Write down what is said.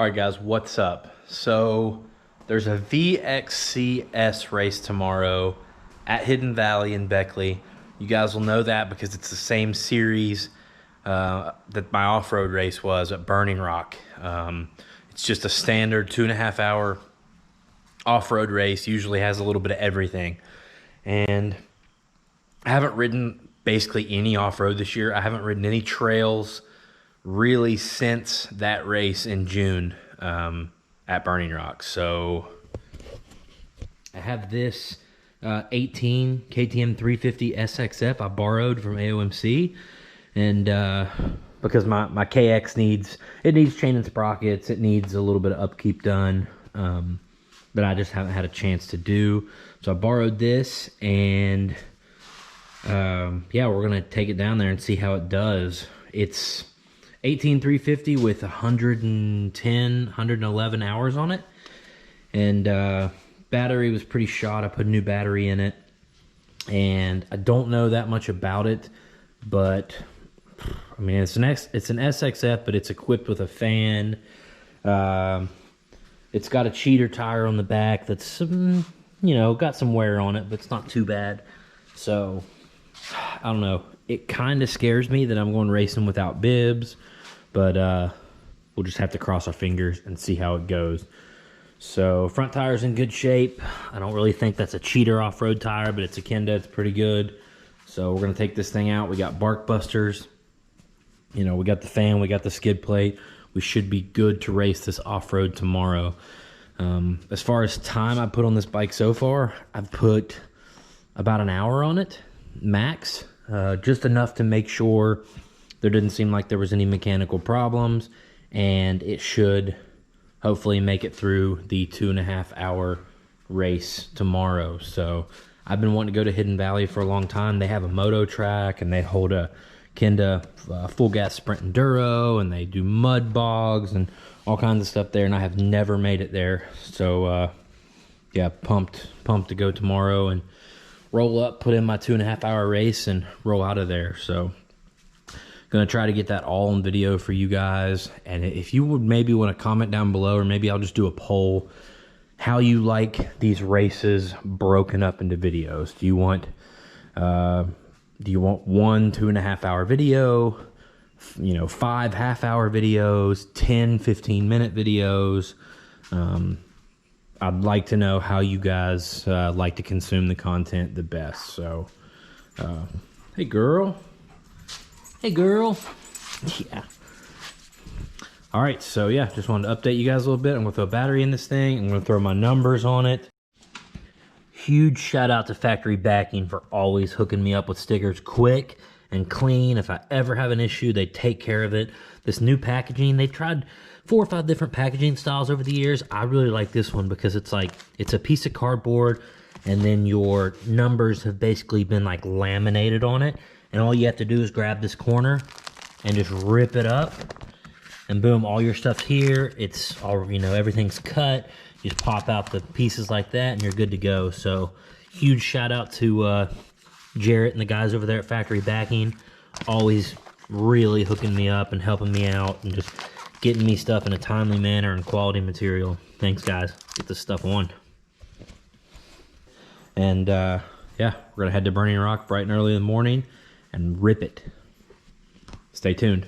All right, guys, what's up? So there's a VXCS race tomorrow at Hidden Valley in Beckley. You guys will know that because it's the same series that my off-road race was at Burning Rock. It's just a standard 2.5 hour off-road race, usually has a little bit of everything. And I haven't ridden basically any off-road this year. I haven't ridden any trails really since that race in June at Burning Rock. So I have this 18 KTM 350 SXF I borrowed from AOMC, and because my KX needs chain and sprockets, it needs a little bit of upkeep done, but I just haven't had a chance to do. So I borrowed this, and yeah, we're gonna take it down there and see how it does. It's 18 350 with 111 hours on it, and battery was pretty shot. I put a new battery in it, and I don't know that much about it, but I mean, it's an SXF, but it's equipped with a fan. It's got a cheater tire on the back that's you know, got some wear on it, but it's not too bad. So I don't know, it kind of scares me that I'm going racing without bibs, but we'll just have to cross our fingers and see how it goes. So front tire's in good shape. I don't really think that's a cheater off-road tire, but it's a Kenda, it's pretty good. So we're gonna take this thing out. We got bark busters, you know, we got the fan, we got the skid plate. We should be good to race this off-road tomorrow. As far as time I put on this bike so far, I've put about an hour on it, max. Just enough to make sure there didn't seem like there was any mechanical problems, and it should hopefully make it through the 2.5 hour race tomorrow. So I've been wanting to go to Hidden Valley for a long time. They have a moto track, and they hold a Kenda full gas sprint enduro, and they do mud bogs and all kinds of stuff there, and I have never made it there. So yeah, pumped to go tomorrow and roll up, put in my 2.5 hour race, and roll out of there. So gonna try to get that all on video for you guys. And if you would maybe want to comment down below, or maybe I'll just do a poll, how you like these races broken up into videos. Do you want 1 2.5 hour video, you know, 5 half-hour videos, 10 15-minute videos? I'd like to know how you guys like to consume the content the best. So hey girl, yeah. All right, so yeah, just wanted to update you guys a little bit. I'm gonna throw a battery in this thing. I'm gonna throw my numbers on it. Huge shout out to Factory Backing for always hooking me up with stickers quick and clean. If I ever have an issue, they take care of it. This new packaging, they've tried 4 or 5 different packaging styles over the years. I really like this one because it's like, it's a piece of cardboard, and then your numbers have basically been like laminated on it. And all you have to do is grab this corner and just rip it up, and boom, all your stuff's here. It's all, you know, everything's cut. You just pop out the pieces like that, and you're good to go. So huge shout out to Jarrett and the guys over there at Factory Backing. Always really hooking me up and helping me out and just getting me stuff in a timely manner and quality material. Thanks, guys. Get this stuff on. And yeah, we're gonna head to Burning Rock bright and early in the morning and rip it. Stay tuned.